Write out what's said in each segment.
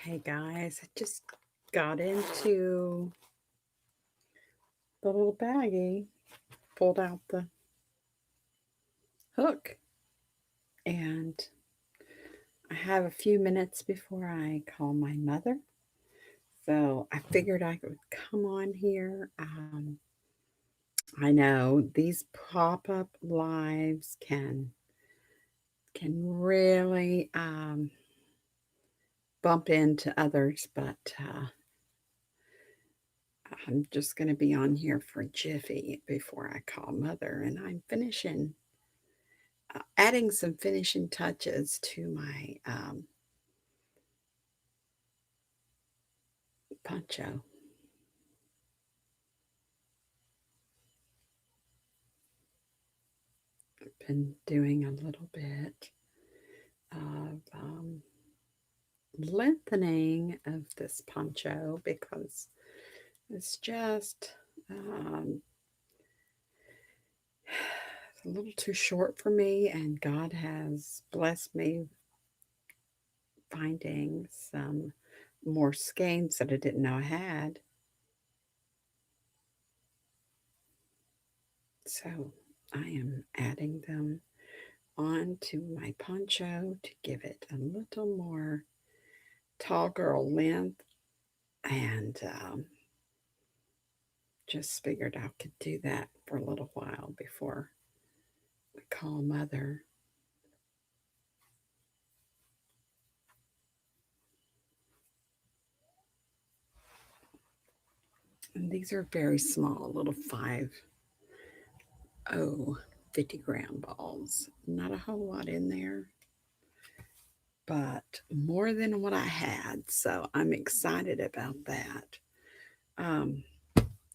Hey guys, I just got into the little baggie, pulled out the hook, and I have a few minutes before I call my mother. So I figured I would come on here. I know these pop-up lives can really bump into others, but I'm just going to be on here for a jiffy before I call mother, and I'm finishing adding some finishing touches to my poncho. I've been doing a little bit of lengthening of this poncho because it's just um, it's a little too short for me, and God has blessed me finding some more skeins that I didn't know I had. So I am adding them onto my poncho to give it a little more tall girl length, and just figured I could do that for a little while before we call mother. And these are very small, little 50-gram balls. Not a whole lot in there, but more than what I had. So I'm excited about that. Um,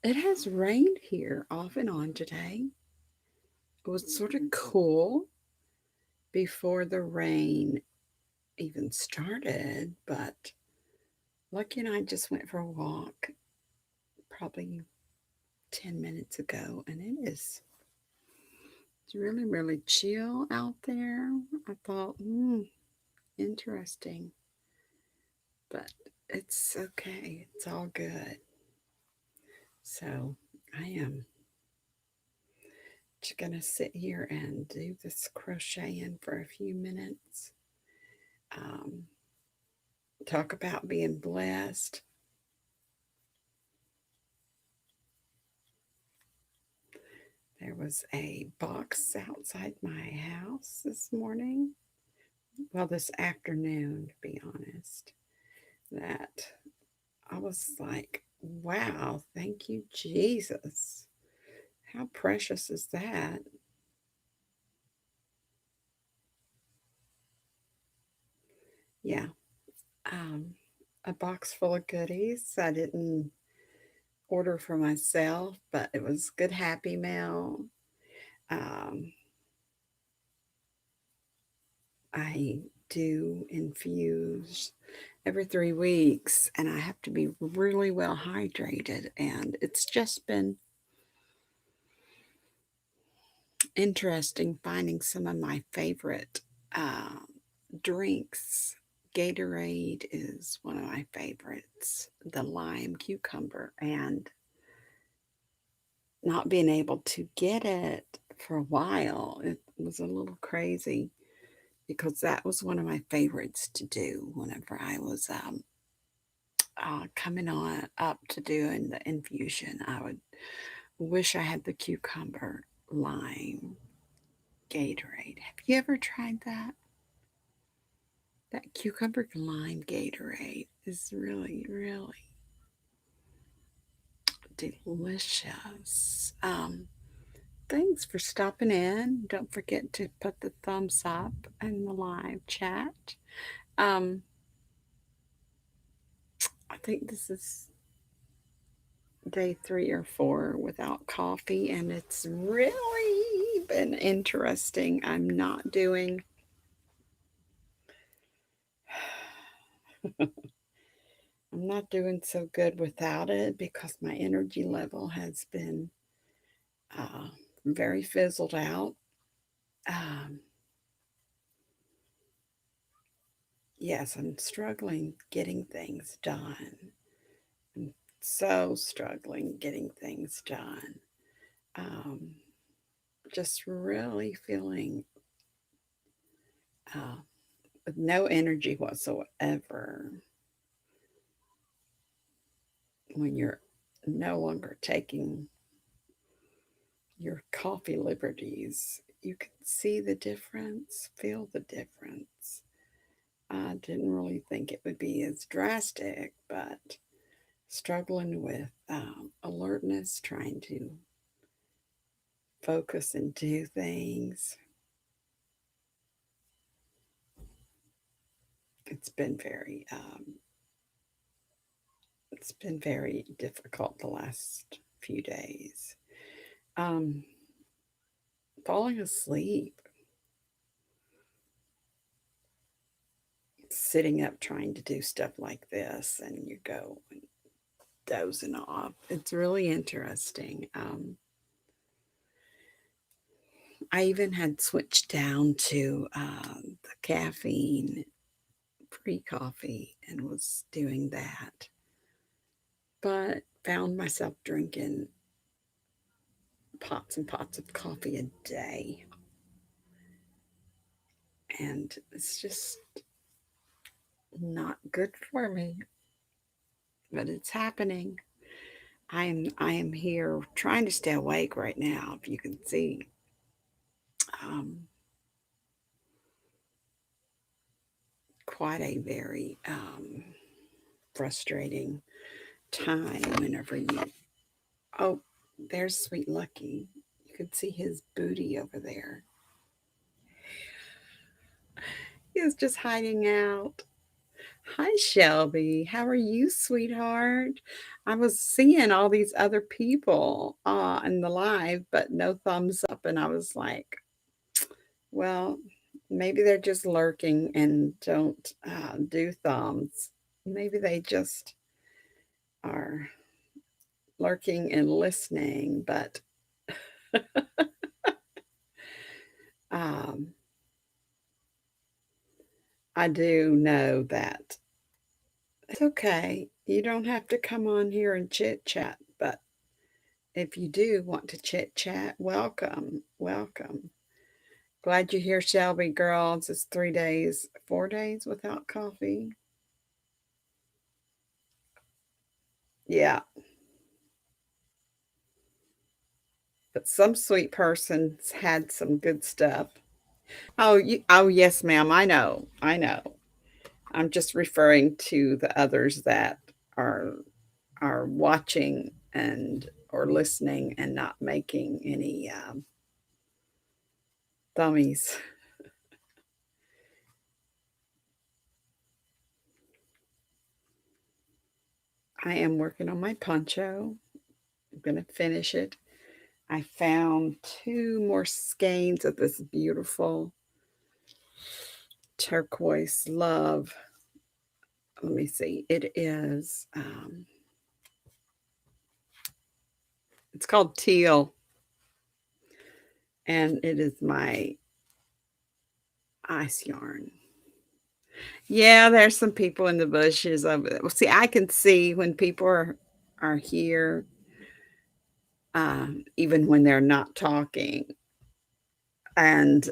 it has rained here off and on today. It was sort of cool before the rain even started, but Lucky and I just went for a walk probably 10 minutes ago, and it's really, really chill out there. I thought, interesting, but it's okay. It's all good. So I am just gonna sit here and do this crocheting for a few minutes. Um, talk about being blessed. There was a box outside my house this morning. Well, this afternoon, to be honest, that I was like, wow, thank you, Jesus. How precious is that? Yeah. Um, a box full of goodies. I didn't order for myself, but it was good happy mail. Um, I do infuse every 3 weeks, and I have to be really well hydrated. And it's just been interesting finding some of my favorite drinks. Gatorade is one of my favorites, the lime cucumber, and not being able to get it for a while, it was a little crazy because that was one of my favorites to do whenever I was coming on up to doing the infusion. I would wish I had the cucumber lime Gatorade. Have you ever tried that? That cucumber lime Gatorade is really, really delicious. Thanks for stopping in. Don't forget to put the thumbs up in the live chat. Um, I think this is day 3 or 4 without coffee, and it's really been interesting. I'm not doing so good without it because my energy level has been uh, very fizzled out. Um, yes, I'm struggling getting things done. I'm so struggling getting things done. Um, just really feeling uh, with no energy whatsoever when you're no longer taking your coffee liberties. You can see the difference, feel the difference. I didn't really think it would be as drastic, but struggling with alertness, trying to focus and do things. It's been very, it's been very difficult the last few days. Um, Falling asleep, sitting up trying to do stuff like this, and you go dozing off. It's really interesting. I even had switched down to the caffeine pre coffee and was doing that, but found myself drinking pots and pots of coffee a day. And it's just not good for me, but it's happening. I am here trying to stay awake right now. If you can see, um, quite a very frustrating time whenever you. Oh, there's Sweet Lucky. You can see his booty over there. He's just hiding out. Hi, Shelby. How are you, sweetheart? I was seeing all these other people in the live, but no thumbs up. And I was like, well, maybe they're just lurking and don't do thumbs. Maybe they just are lurking and listening. But um, I do know that it's okay. You don't have to come on here and chit chat, but if you do want to chit chat, welcome, welcome. Glad you're here, Shelby girls. It's 3 days, 4 days without coffee. Yeah, but some sweet persons had some good stuff. Oh yes, ma'am. I know, I know. I'm just referring to the others that are are watching and or listening and not making any thummies. I am working on my poncho. I'm gonna finish it. I found two more skeins of this beautiful turquoise love. Let me see. It is. It's called teal, and it is my ice yarn. Yeah, there's some people in the bushes over there. Well, see, I can see when people are here, even when they're not talking, and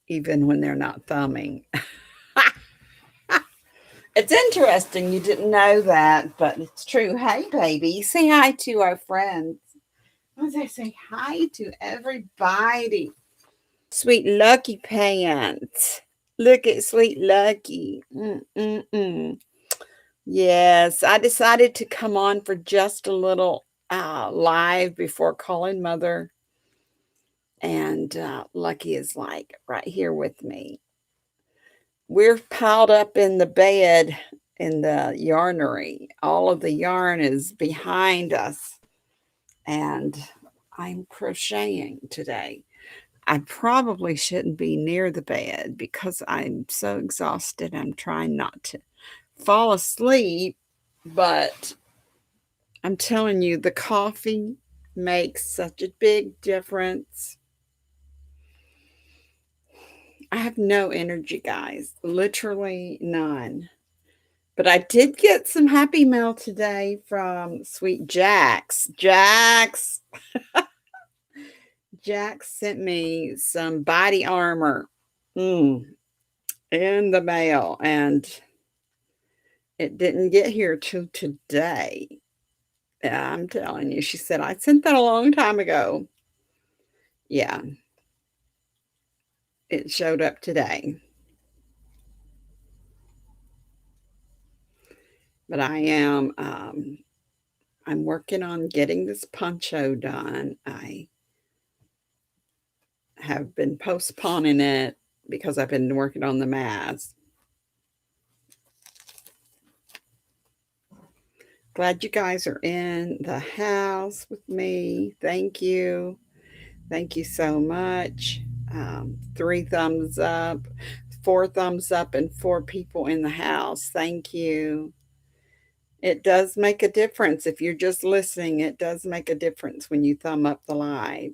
even when they're not thumbing. It's interesting you didn't know that, but it's true. Hey, baby, say hi to our friends. What did I say? Hi to everybody. Sweet Lucky Pants. Look at Sweet Lucky. Mm-mm-mm. Yes, I decided to come on for just a little live before calling mother. And Lucky is like right here with me. We're piled up in the bed in the yarnery. All of the yarn is behind us, and I'm crocheting today. I probably shouldn't be near the bed because I'm so exhausted. I'm trying not to fall asleep, but I'm telling you, the coffee makes such a big difference. I have no energy, guys. Literally none. But I did get some happy mail today from sweet Jax. Jax sent me some body armor in the mail, and it didn't get here till today. Yeah, I'm telling you. She said, I sent that a long time ago. Yeah, it showed up today. But I'm working on getting this poncho done. I have been postponing it because I've been working on the mask. Glad you guys are in the house with me. Thank you. Thank you so much. 3 thumbs up, 4 thumbs up, and 4 people in the house. Thank you. It does make a difference. If you're just listening, it does make a difference when you thumb up the live.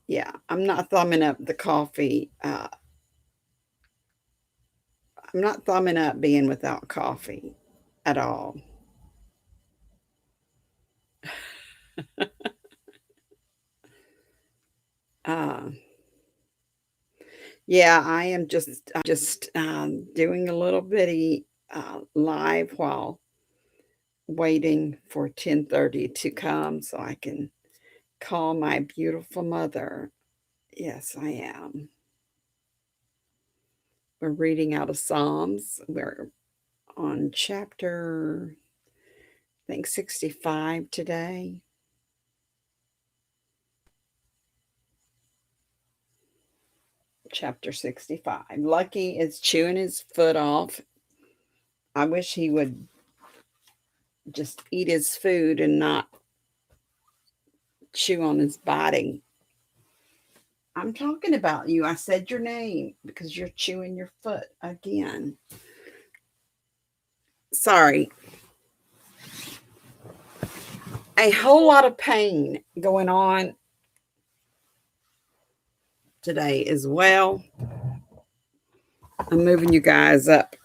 Yeah, I'm not thumbing up the coffee. I'm not thumbing up being without coffee at all. Uh, yeah, I am just doing a little bitty live while waiting for 10:30 to come so I can call my beautiful mother. Yes, I am. We're reading out of Psalms. We're on chapter, I think, 65 today. Chapter 65. Lucky is chewing his foot off. I wish he would just eat his food and not chew on his body. I'm talking about you. I said your name because you're chewing your foot again. Sorry. A whole lot of pain going on today as well. I'm moving you guys up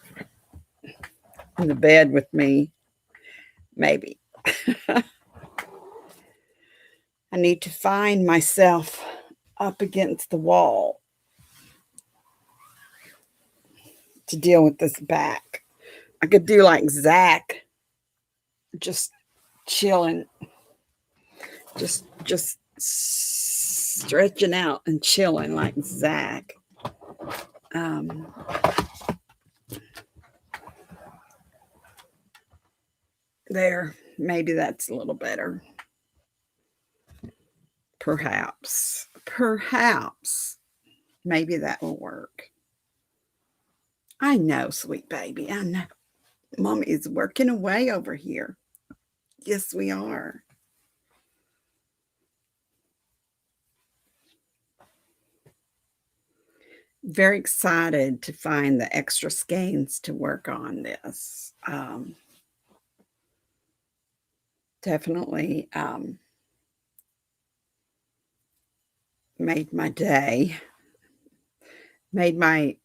in the bed with me. Maybe. I need to find myself up against the wall to deal with this back. I could do like Zach, just chilling, just stretching out and chilling like Zach. Um, there, maybe that's a little better. Perhaps, maybe that will work. I know, sweet baby. I know. Mommy is working away over here. Yes, we are. Very excited to find the extra skeins to work on this. Definitely made my day. Made my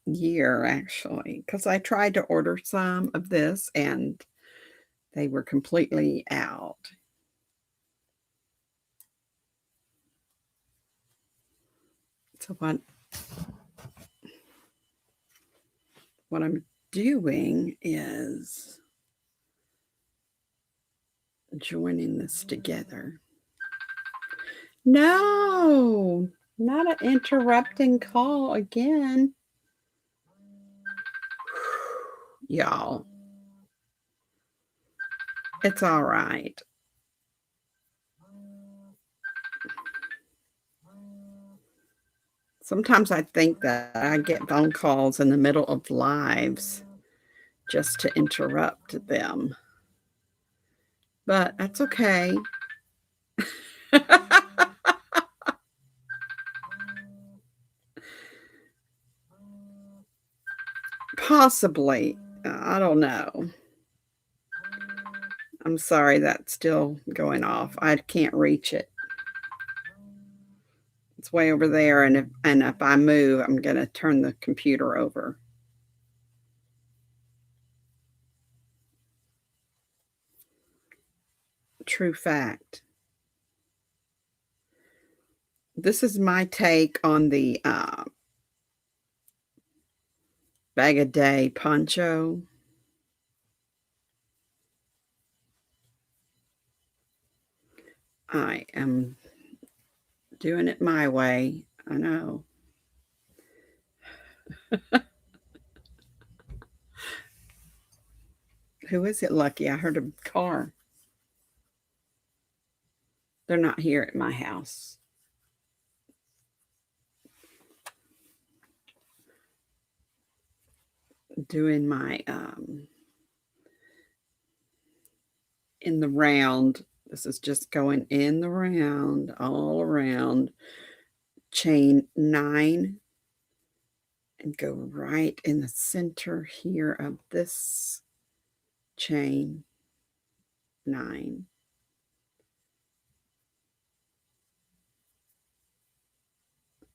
year actually, because I tried to order some of this and they were completely out. So what I'm doing is joining this together. No, not an interrupting call again. Y'all, it's all right. Sometimes I think that I get phone calls in the middle of lives just to interrupt them, but that's okay. Possibly. I don't know. I'm sorry that's still going off. I can't reach it. It's way over there, and if I move, I'm gonna turn the computer over. True fact. This is my take on the bag a day poncho. I am doing it my way. I know. Who is it, Lucky? I heard a car. They're not here at my house. Doing my in the round. This is just going in the round, all around. Chain 9 and go right in the center here of this chain 9.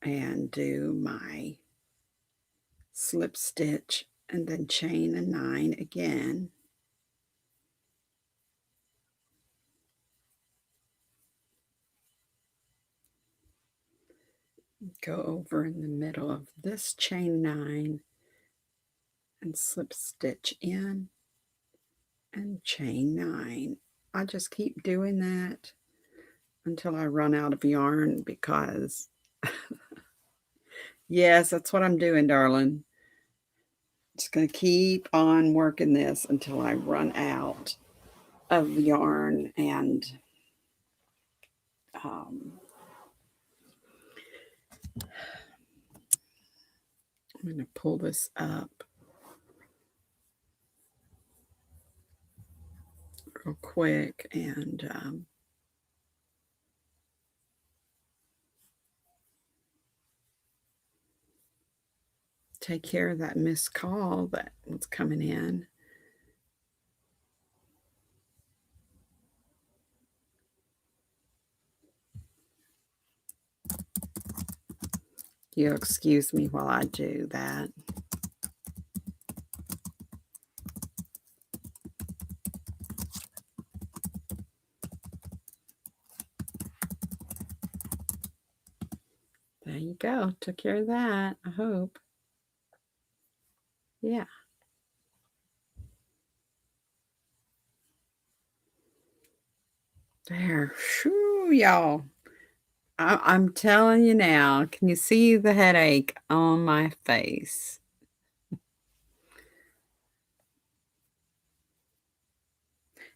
And do my slip stitch and then chain a 9 again. Go over in the middle of this chain 9 and slip stitch in and chain 9. I just keep doing that until I run out of yarn because yes, that's what I'm doing, darling. Just going to keep on working this until I run out of yarn. And I'm going to pull this up real quick and take care of that missed call that was coming in. You'll excuse me while I do that. There you go. Took care of that, I hope. Yeah. There. Shoo, y'all. I'm telling you now. Can you see the headache on my face?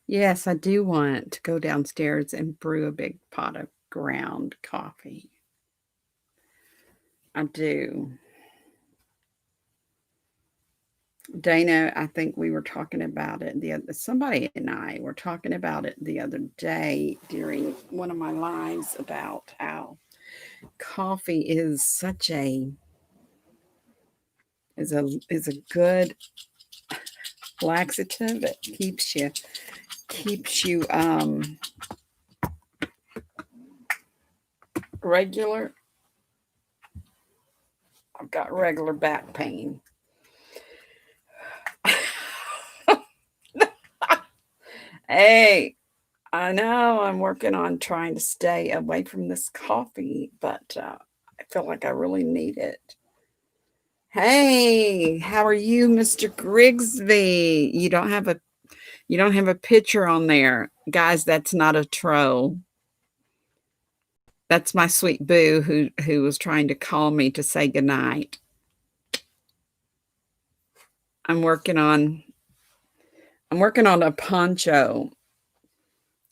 Yes, I do want to go downstairs and brew a big pot of ground coffee. I do. Dana, I think we were talking about it somebody and I were talking about it the other day during one of my lives about how coffee is such a is a good laxative. It keeps you regular. I've got regular back pain. Hey, I know I'm working on trying to stay away from this coffee, but I feel like I really need it. Hey, how are you, Mr. Grigsby? You don't have a picture on there. Guys, that's not a troll. That's my sweet boo who was trying to call me to say goodnight. I'm working on a poncho.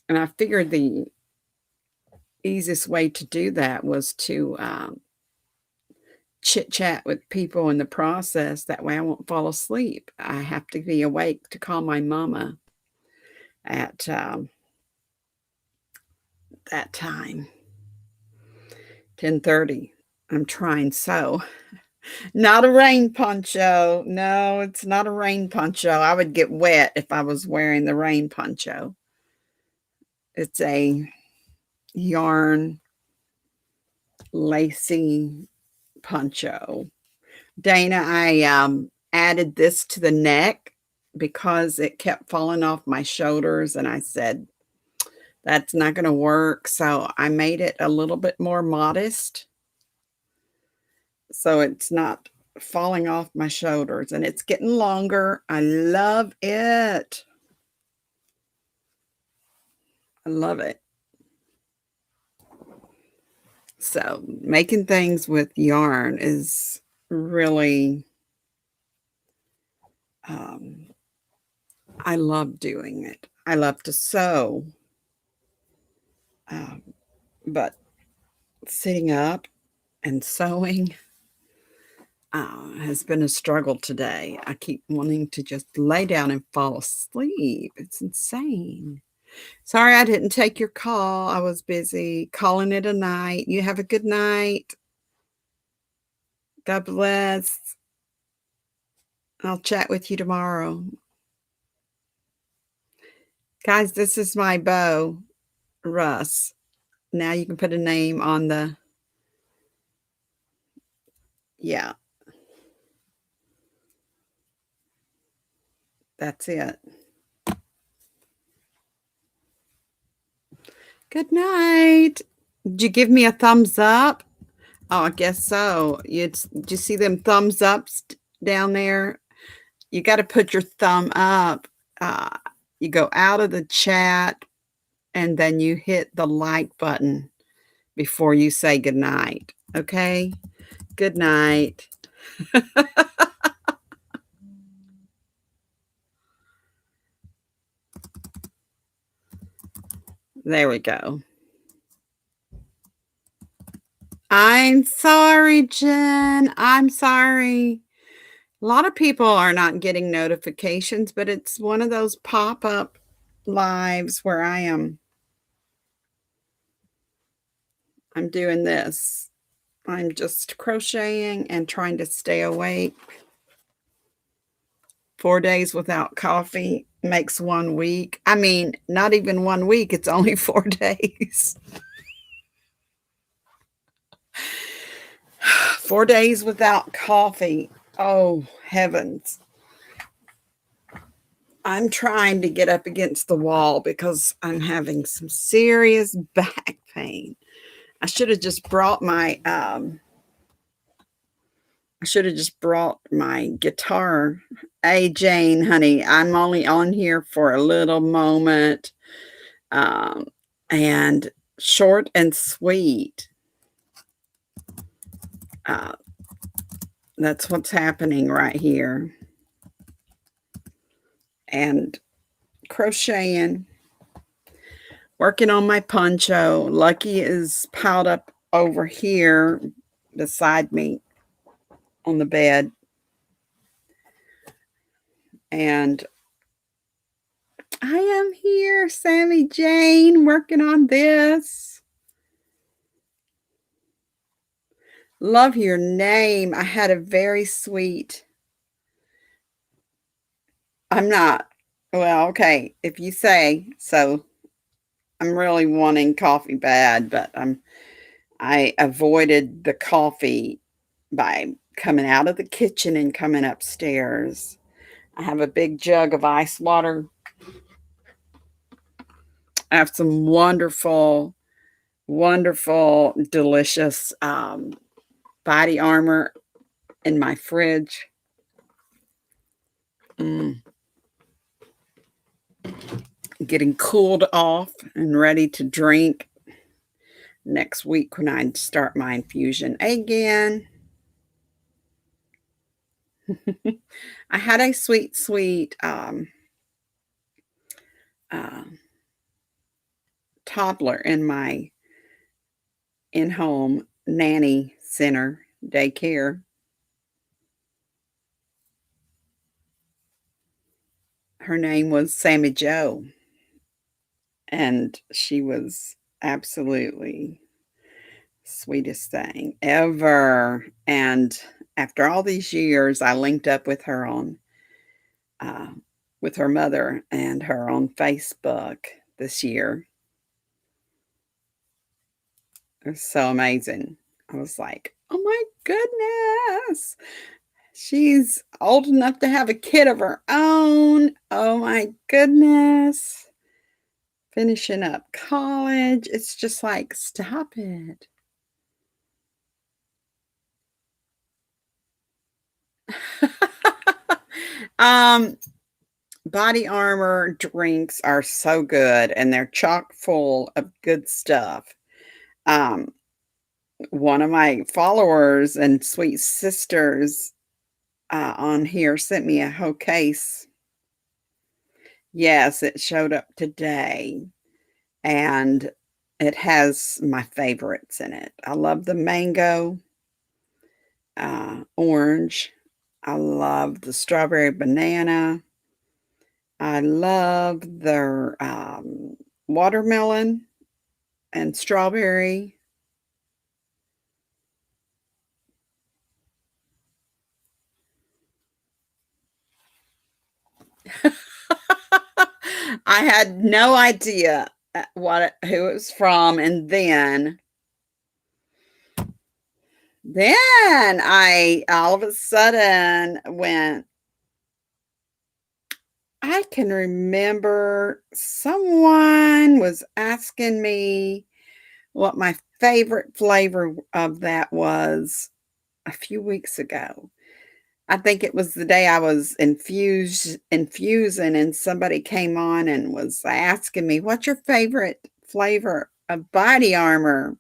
And I figured the easiest way to do that was to chit chat with people in the process. That way I won't fall asleep. I have to be awake to call my mama at that time, 10:30. I'm trying so. Not a rain poncho. No, it's not a rain poncho. I would get wet if I was wearing the rain poncho. It's a yarn lacy poncho. Dana, I added this to the neck because it kept falling off my shoulders, and I said, that's not going to work. So I made it a little bit more modest so it's not falling off my shoulders, and it's getting longer. I love it. I love it. So making things with yarn is really, um, I love doing it. I love to sew, um, but sitting up and sewing has been a struggle today. I keep wanting to just lay down and fall asleep. It's insane. Sorry I didn't take your call. I was busy calling it a night. You have a good night. God bless. I'll chat with you tomorrow. Guys, this is my bow, Russ. Now you can put a name on the, yeah, that's it. Good night. Did you give me a thumbs up? Oh, I guess so. Did you see them thumbs ups down there? You got to put your thumb up. Uh, you go out of the chat and then you hit the like button before you say good night. Okay? Good night. There we go. I'm sorry, Jen. I'm sorry. A lot of people are not getting notifications, but it's one of those pop-up lives where I'm doing this. I'm just crocheting and trying to stay awake. 4 days without coffee makes 1 week. I mean, not even 1 week, it's only 4 days. 4 days without coffee. Oh, heavens. I'm trying to get up against the wall because I'm having some serious back pain. I should have just brought my guitar. Hey, Jane, honey, I'm only on here for a little moment. Um, and short and sweet. Uh, that's what's happening right here. And crocheting, working on my poncho. Lucky is piled up over here beside me on the bed. And I am here, Sammy Jane, working on this. Love your name. I had a very sweet. I'm not. Well, okay, if you say so. I'm really wanting coffee bad, but I avoided the coffee by coming out of the kitchen and coming upstairs. I have a big jug of ice water. I have some wonderful, wonderful, delicious body armor in my fridge. Mm. Getting cooled off and ready to drink next week when I start my infusion again. I had a sweet, sweet uh, toddler in my in-home nanny center daycare. Her name was Sammy Joe, and she was absolutely sweetest thing ever. And after all these years, I linked up with her on uh, with her mother and her on Facebook this year. It was so amazing. I was like, "Oh my goodness. She's old enough to have a kid of her own. Oh my goodness. Finishing up college." It's just like, stop it. um, Body Armor drinks are so good and they're chock full of good stuff. Um, One of my followers and sweet sisters on here sent me a whole case. Yes, it showed up today and it has my favorites in it. I love the mango, orange. I love the strawberry banana. I love their watermelon and strawberry. I had no idea who it was from, and then I all of a sudden went, I can remember someone was asking me what my favorite flavor of that was a few weeks ago. I think it was the day I was infusing and somebody came on and was asking me, "What's your favorite flavor of Body Armor?"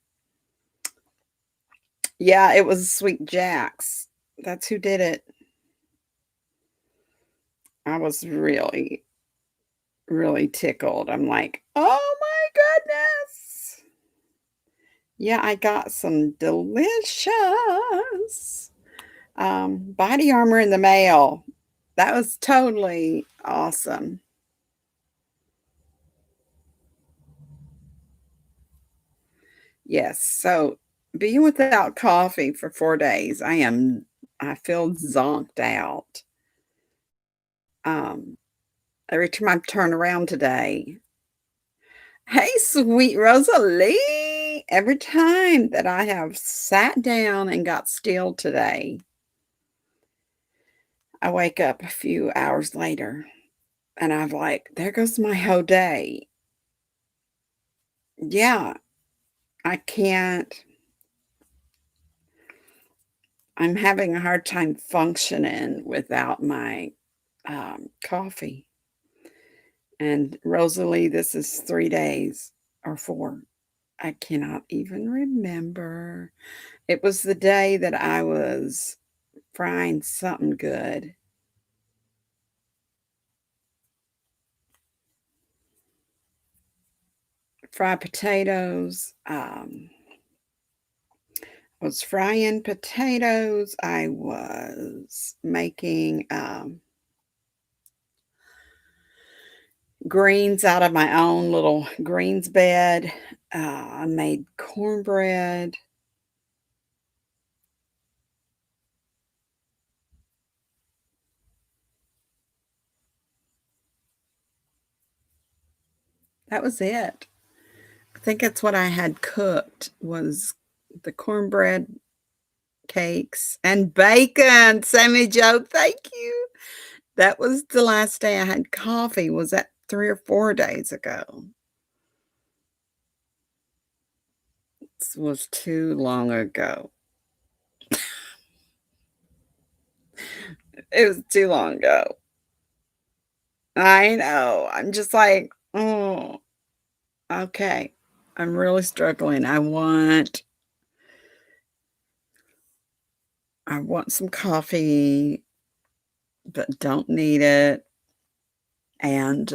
Yeah, it was Sweet Jack's. That's who did it. I was really, really tickled. I'm like, "Oh my goodness." Yeah, I got some delicious Body Armor in the mail. That was totally awesome. Yes, so being without coffee for 4 days, I feel zonked out. Um, every time I turn around today, "Hey, sweet Rosalie." Every time that I have sat down and got still today, I wake up a few hours later and I'm like, "There goes my whole day." Yeah, I can't I'm having a hard time functioning without my, coffee. And Rosalie, this is 3 days or 4. I cannot even remember. It was the day that I was frying something good. Fried potatoes, I was frying potatoes, I was making, greens out of my own little greens bed, I made cornbread. That was it. I think that's what I had cooked was the cornbread, cakes, and bacon. Sammy Joe, thank you. That was the last day I had coffee, was that 3 or 4 days ago? This was too long ago. It was too long ago. I know. I'm just like, "Oh, okay." I'm really struggling. I want some coffee, but don't need it, and,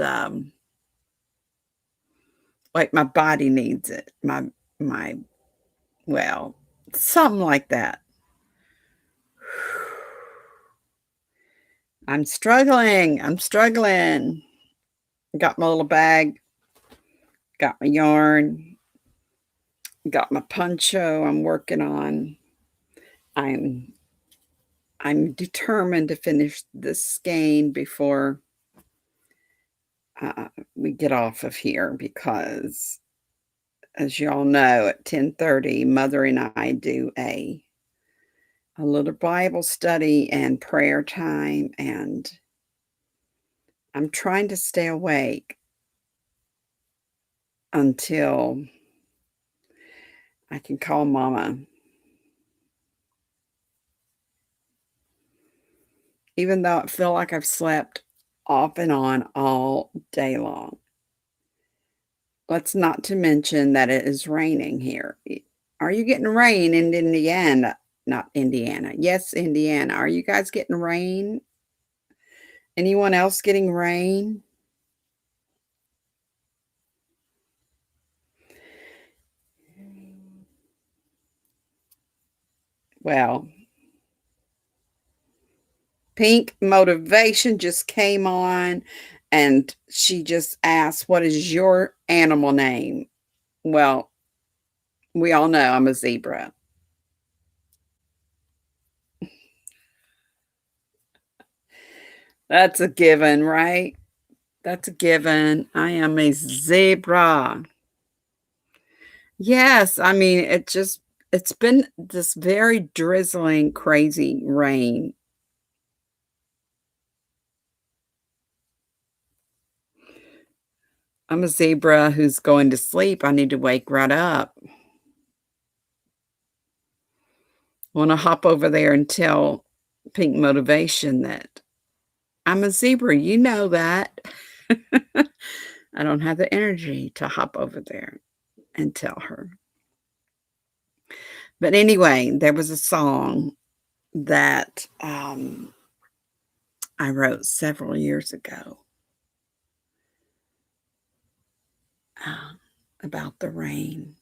like, my body needs it. My well, something like that. I'm struggling. Got my little bag, got my yarn, got my poncho I'm working on. I'm I'm determined to finish this skein before, we get off of here because as y'all know, at 10:30, Mother and I do a little Bible study and prayer time, and I'm trying to stay awake until I can call mama. Even though I feel like I've slept off and on all day long. Let's not to mention that it is raining here. Are you getting rain in Indiana? Not Indiana. Yes, Indiana. Are you guys getting rain? Anyone else getting rain? Well, Pink Motivation just came on and she just asked, "What is your animal name?" Well, we all know I'm a zebra. That's a given, right? That's a given. I am a zebra. Yes, I mean, it's been this very drizzling, crazy rain. I'm a zebra who's going to sleep. I need to wake right up. Wanna hop over there and tell Pink Motivation that I'm a zebra, you know that. I don't have the energy to hop over there and tell her. But anyway, there was a song that, I wrote several years ago, uh, about the rain,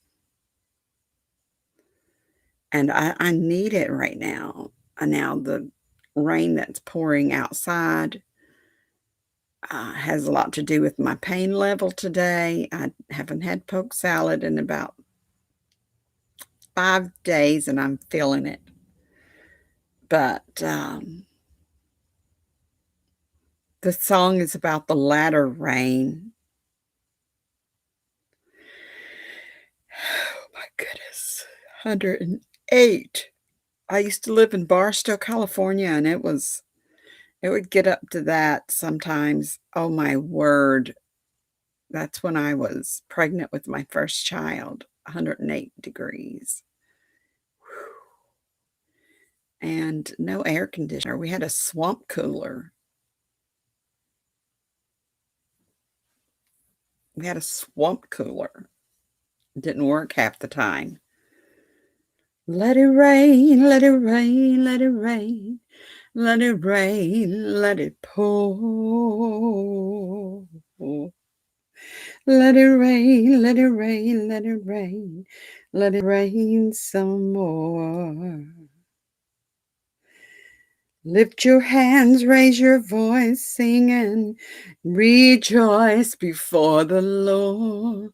and I need it right now. Now the rain that's pouring outside, has a lot to do with my pain level today. I haven't had poke salad in about 5 days, and I'm feeling it. But, the song is about the latter rain. Oh my goodness, 108. I used to live in Barstow, California, and it would get up to that sometimes. Oh my word. That's when I was pregnant with my first child, 108 degrees. And no air conditioner. We had a swamp cooler. We had a swamp cooler. It didn't work half the time. Let it rain, let it rain, let it rain, let it rain, let it pour. Let it rain, let it rain, let it rain, let it rain some more. Lift your hands, raise your voice, sing and rejoice before the Lord.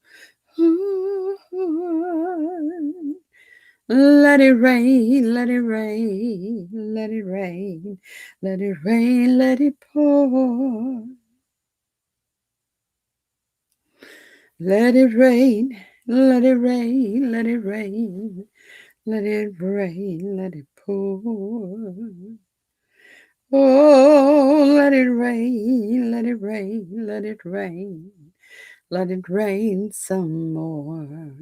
Let it rain, let it rain, let it rain, let it rain, let it pour. Let it rain, let it rain, let it rain, let it rain, let it pour. Oh, let it rain, let it rain, let it rain, let it rain some more.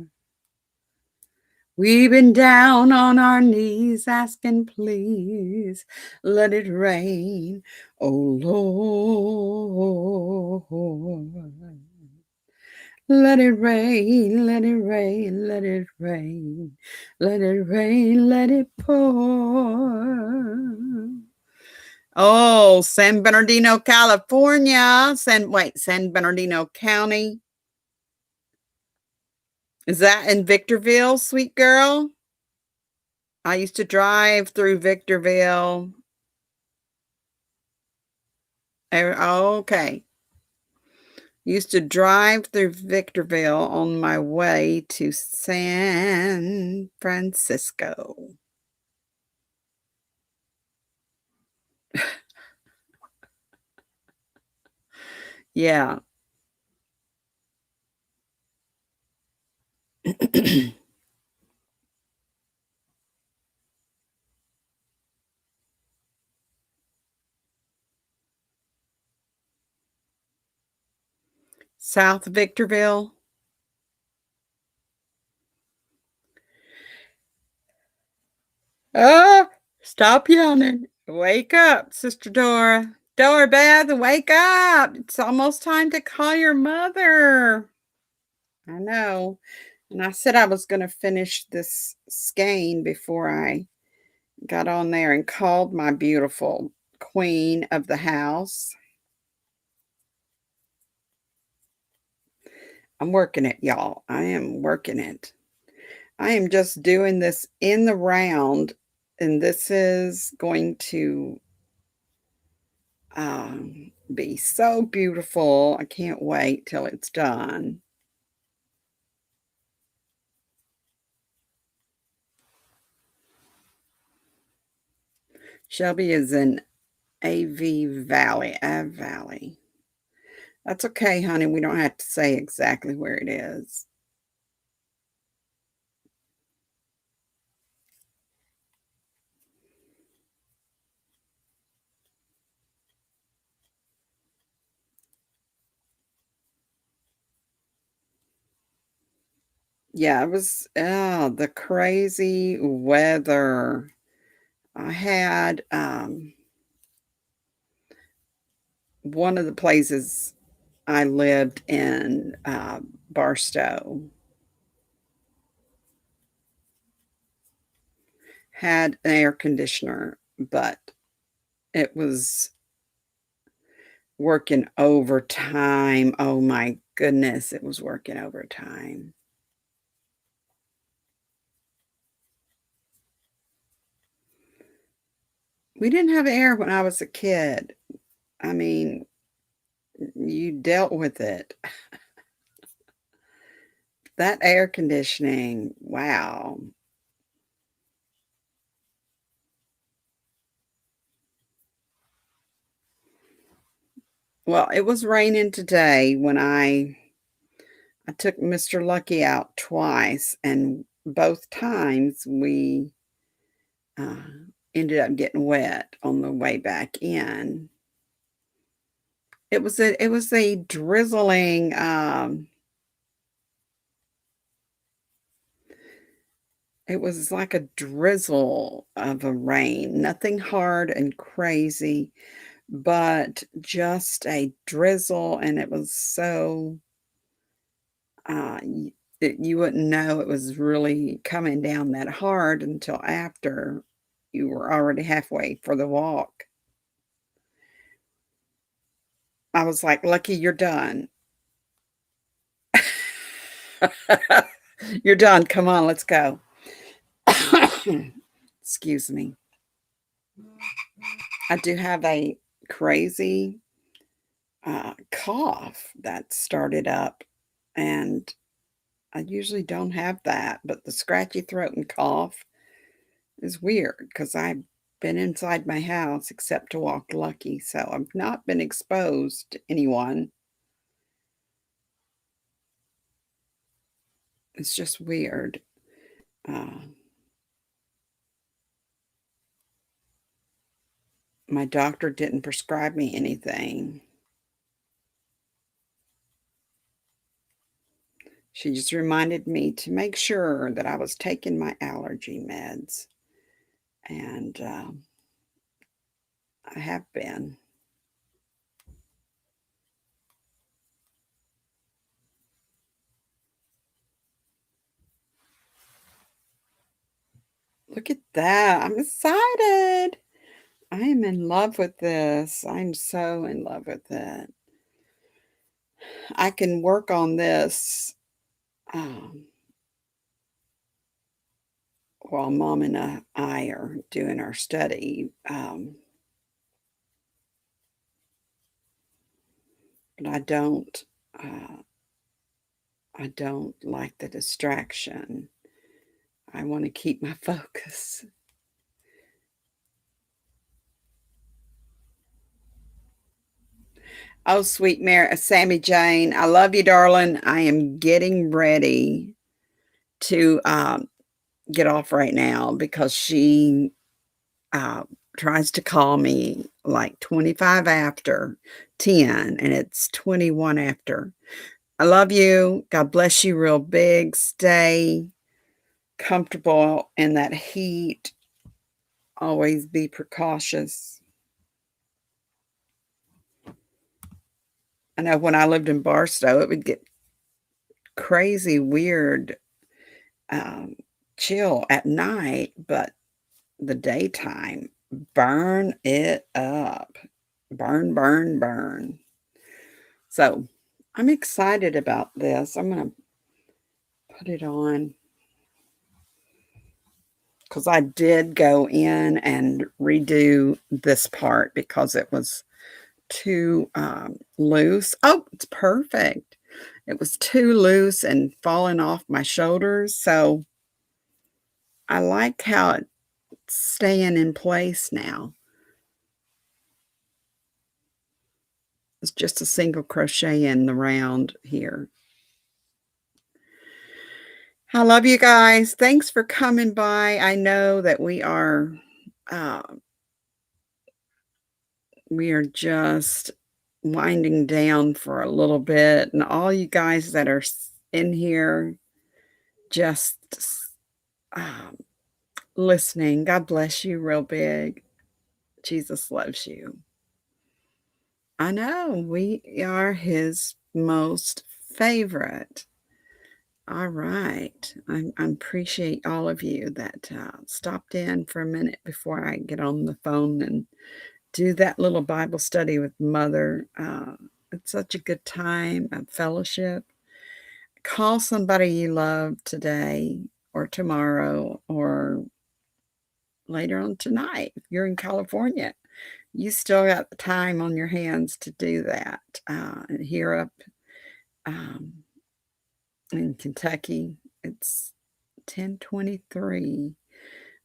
We've been down on our knees asking, please, let it rain, oh Lord. Let it rain, let it rain, let it rain, let it rain, let it pour. Oh, San Bernardino, California. San Bernardino County. Is that in Victorville, sweet girl? I used to drive through Victorville. Okay. Used to drive through Victorville on my way to San Francisco. Yeah. South Victorville. Oh, stop yawning. Wake up, Sister Dora. Dora Beth, wake up. It's almost time to call your mother. I know. And I said I was going to finish this skein before I got on there and called my beautiful queen of the house. I'm working it, y'all. I am working it. I am just doing this in the round, and this is going to be so beautiful. I can't wait till it's done. Shelby is in AV Valley, Ave Valley. That's okay, honey. We don't have to say exactly where it is. Yeah, it was the crazy weather. I had one of the places I lived in Barstow had an air conditioner, but it was working overtime. Oh my goodness, it was working overtime. We didn't have air when I was a kid. I mean, you dealt with it. That air conditioning, wow. Well, it was raining today when I took Mr. Lucky out twice, and both times we uh, ended up getting wet on the way back in. It was a drizzling it was like a drizzle of a rain, nothing hard and crazy, but just a drizzle, and it was so you wouldn't know it was really coming down that hard until after you were already halfway for the walk. I was like, "Lucky, you're done. You're done. Come on, let's go." Excuse me. I do have a crazy cough that started up, and I usually don't have that, but the scratchy throat and cough is weird because I've been inside my house except to walk Lucky, so I've not been exposed to anyone. It's just weird. Uh, my doctor didn't prescribe me anything. She just reminded me to make sure that I was taking my allergy meds, and I have been. Look at that. I'm excited. I am in love with this. I'm so in love with it. I can work on this um, while mom and I are doing our study. But uh, I don't like the distraction. I want to keep my focus. Oh, sweet Mary, Sammy Jane, I love you, darling. I am getting ready to get off right now because she uh, tries to call me like 25 after 10 and it's 21 after. I love you. God bless you real big. Stay comfortable in that heat. Always be precautious. I know when I lived in Barstow, it would get crazy, weird, um, chill at night, but the daytime, burn it up. Burn, burn, burn. So I'm excited about this. I'm going to put it on because I did go in and redo this part because it was too loose. Oh, it's perfect. It was too loose and falling off my shoulders. So I like how it's staying in place now. It's just a single crochet in the round here. I love you guys. Thanks for coming by. I know that uh, we are just winding down for a little bit, and all you guys that are in here just um, listening. God bless you real big. Jesus loves you. I know we are his most favorite. All right. I appreciate all of you that stopped in for a minute before I get on the phone and do that little Bible study with Mother. It's such a good time of fellowship. Call somebody you love today or tomorrow or later on tonight. If you're in California, you still got the time on your hands to do that. And here up um, in Kentucky, it's 10:23.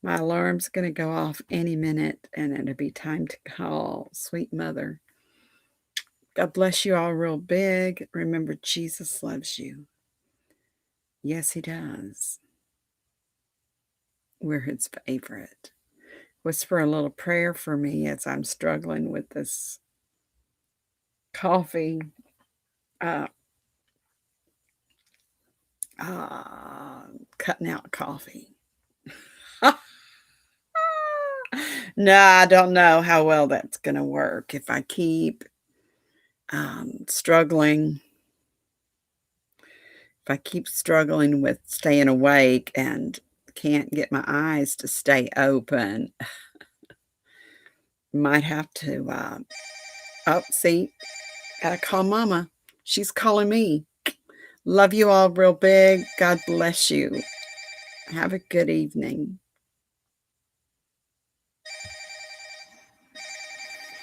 My alarm's going to go off any minute, and it'll be time to call Sweet Mother. God bless you all real big. Remember, Jesus loves you. Yes, he does. We're his favorite. Whisper a little prayer for me as I'm struggling with this coffee. Uh, uh, Cutting out coffee. No, I don't know how well that's going to work. If I keep struggling, if I keep struggling with staying awake and can't get my eyes to stay open, might have to, oh, see, gotta call mama. She's calling me. Love you all real big. God bless you. Have a good evening.